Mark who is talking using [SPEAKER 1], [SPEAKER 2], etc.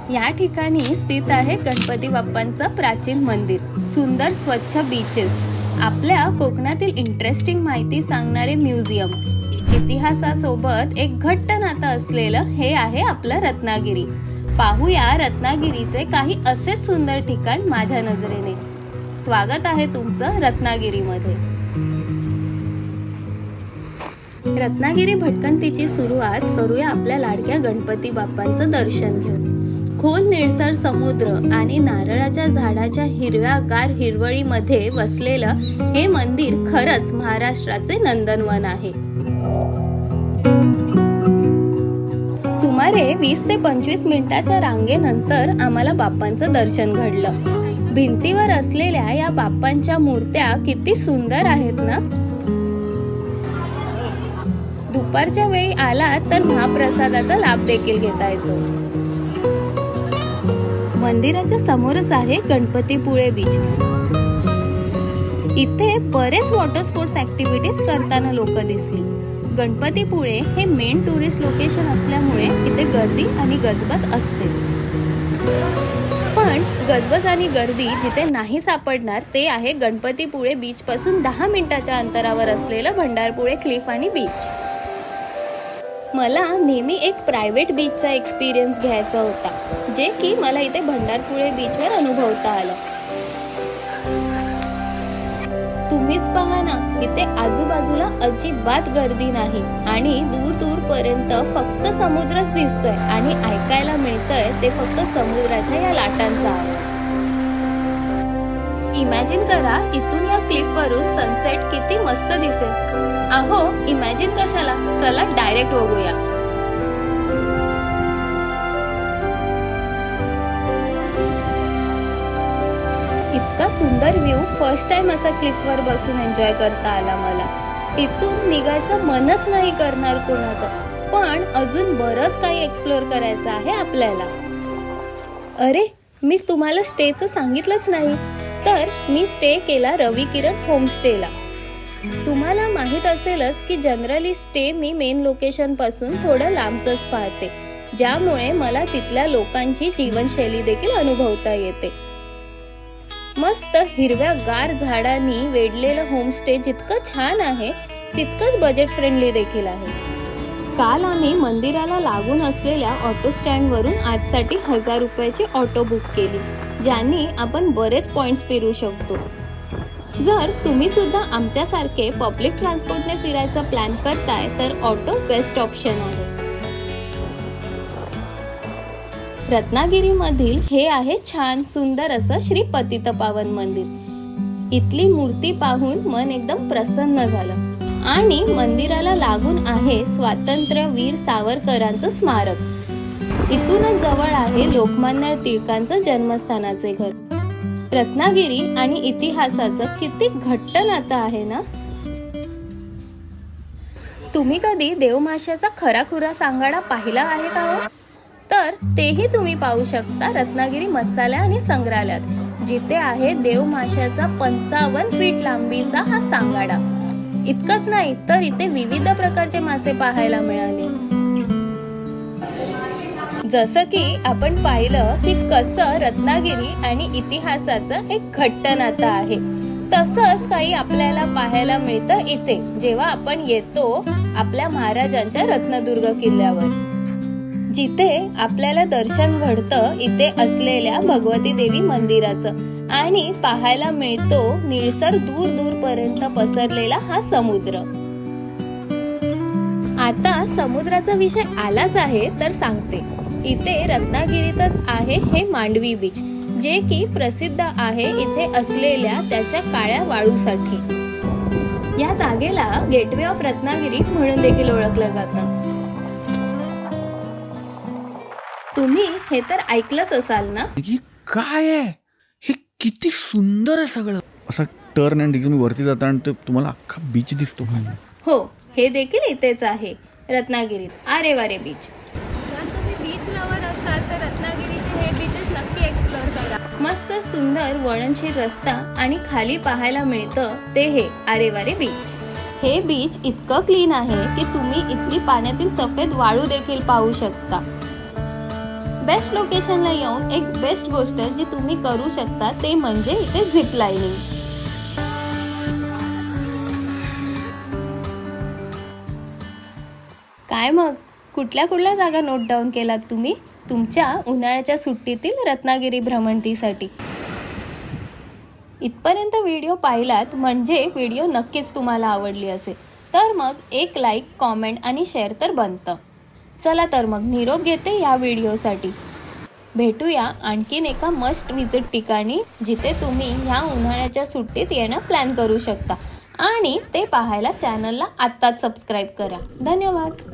[SPEAKER 1] या ठिकाणी स्थित आहे गणपती बाप्पांचं प्राचीन मंदिर, सुंदर स्वच्छ बीचेस, आपल्या कोकणातील इंटरेस्टिंग माहिती सांगणारे म्युझियम, इतिहासासोबत एक घट्ट नातं असलेलं हे आहे आपलं रत्नागिरी। पाहूया रत्नागिरीचे काही असेच सुंदर ठिकाण माझ्या नजरेने। स्वागत आहे तुमचं रत्नागिरीमध्ये। रत्नागिरी भटकंतीची सुरुवात करूया आपल्या लाडक्या गणपती बाप्पांचं दर्शन घेऊन। खोल निळसर समुद्र आणि नारळाच्या झाडाच्या हिरव्यागार हिरवळीमध्ये वसलेलं हे मंदिर खरंच महाराष्ट्राचे नंदनवन आहे। सुमारे 20 ते 25 मिनिटाच्या रांगेनंतर आम्हाला बाप्पांचं दर्शन घडलं। भिंतीवर असलेल्या या बाप्पांच्या मूर्त्या किती सुंदर आहेत ना। दुपारच्या वेळी आलात तर महाप्रसादाचा लाभ देखील घेता येतो। मंदिराच्या समोरच आहे गणपतीपुळे बीच। इथे बरेच वॉटर स्पोर्ट्स ऍक्टिव्हिटीज करताना लोक दिसली। गणपतीपुळे हे मेन टुरिस्ट लोकेशन असल्यामुळे इथे गर्दी आणि गजबज असतेच। पण गजबज आणि गर्दी जिथे नाही सापडणार ते आहे गणपतीपुळे बीच पासून 10 मिनिटाच्या अंतरावर असलेलं भंडारपुळे क्लिफ आणि बीच। मला नेहमी एक प्रायव्हेट बीचचा एक्सपिरियन्स घ्यायचा होता, जे की मला इथे भंडारपुळे बीचवर अनुभवता आलं। तुम्हीच पहा ना, इथे आजूबाजूला अजिबात गर्दी नाही आणि दूर दूर पर्यंत फक्त समुद्रच दिसतोय आणि ऐकायला मिळतंय ते फक्त समुद्राच्या या लाटांचा आवाज। इमॅजिन करा, इथून या क्लिफवरून सनसेट किती मस्त दिसेल। अहो, इमॅजिन कशाला, चला डायरेक्ट बघूया। इतका सुंदर व्ह्यू फर्स्ट टाइम असा क्लिफवर बसून एन्जॉय करता आला मला। इथून निघायचं मनच नाही करणार कोणाचं, पण अजून बरंच काही एक्सप्लोर करायचं आहे आपल्याला। अरे, मी तुम्हाला स्टेचं सांगितलंच नाही, तर मी स्टे केला रवी किरण होमस्टेला। तुम्हाला माहित असेलच की जनरली स्टे मी मेन लोकेशन पासून थोडं लांबच पाहते, ज्यामुळे मला तिथल्या लोकांची जीवनशैली देखील अनुभवता येते। मस्त हिरव्यागार झाडांनी वेढलेलं होमस्टे जितकं छान आहे तितकंच बजेट फ्रेंडली देखील आहे। काल आम्ही मंदिराला लागून असलेल्या ऑटो स्टँड वरून आजसाठी 1000 रुपयाची ऑटो बुक केली, ज्याने आपण बरेच पॉइंट्स फिरू शकतो। जर तुम्ही सुद्धा आमच्यासारखे पब्लिक ट्रान्सपोर्टने फिरायचा प्लॅन करताय तर ऑटो बेस्ट ऑप्शन आहे। रत्नागिरीमधील हे आहे छान सुंदर असं श्री पतितपावन मंदिर। इथली मूर्ती पाहून मन एकदम प्रसन्न झालं आणि मंदिराला लागून आहे स्वातंत्र्यवीर सावरकरांचं स्मारक। इथूनच जवळ आहे लोकमान्य टिळकांचं जन्मस्थानाचे घर। रत्नागिरी आणि इतिहासाचं किती घट्ट नातं आहे ना। तुम्ही कधी देवमाशाचा खराखुरा सांगाडा पाहिला आहे का हो? तर तेही तुम्ही पाहू शकता रत्नागिरी मत्स्यालय आणि संग्रहालयात, जिथे आहे देवमाशाचा 55 फीट लांबीचा हा सांगाडा। इतकंच नाही तर इथे विविध प्रकारचे मासे पाहायला मिळाले। जसं की आपण पाहिलं की कसं रत्नागिरी आणि इतिहासाचं एक घट्ट नातं आहे, तसंच काही आपल्याला पाहायला मिळतं इथे जेव्हा आपण येतो आपल्या महाराजांच्या रत्नदुर्ग किल्ल्यावर, जिथे आपल्याला दर्शन घडतं इथे असलेल्या भगवती देवी मंदिराचं आणि पाहायला मिळतो निळसर दूर दूर पर्यंत पसरलेला हा समुद्र। आता समुद्राचा विषय आलाच आहे तर सांगते, इथे रत्नागिरीतच आहे हे मांडवी बीच, जे की प्रसिद्ध आहे इथे असलेल्या त्याच्या काळ्या वाळूसाठी। या जागेला गेटवे ऑफ रत्नागिरी म्हणून देखील ओळखलं जातं। तुम्ही हे तर ऐकलंच असाल ना।
[SPEAKER 2] काय आहे हे, किती सुंदर आहे सगळं। असा टर्न अँड तुम्ही वरती जाता आणि तुम्हाला अख्खा बीच दिसतो।
[SPEAKER 1] हो, हे देखील इथेच आहे रत्नागिरीत आरेवारे बीच। जर तुम्ही बीच लवर असाल तर रत्नागिरीचे हे बीचेस नक्की एक्सप्लोर करा। मस्त सुंदर वळणशीर रस्ता आणि खाली पाहायला मिळतं ते हे आरेवारे बीच। हे बीच इतकं क्लीन आहे की तुम्ही इथली पाण्यातील सफेद वाळू देखील पाहू शकता। बेस्ट लोकेशनला येऊन एक बेस्ट गोष्ट जी तुम्ही करू शकता ते म्हणजे इथे झिप लाईनिंग. काय मग कुठल्या कुठल्या जागा नोट डाऊन केलात तुम्ही तुमच्या उन्हाळ्याच्या सुट्टीतील रत्नागिरी भ्रमंतीसाठी? इथपर्यंत व्हिडिओ पाहिलात म्हणजे व्हिडिओ नक्कीच तुम्हाला आवडली असेल. तर मग एक लाईक, कॉमेंट आणि शेअर तर बनतं. चला तर मग निरोप घेते या व्हिडिओसाठी. भेटूया आणखीन एका मस्ट विजिट ठिकाणी जिथे तुम्ही ह्या उन्हाळ्याच्या सुट्टीत येणं प्लॅन करू शकता. आणि ते पाहायला चॅनलला आत्ताच सबस्क्राईब करा. धन्यवाद.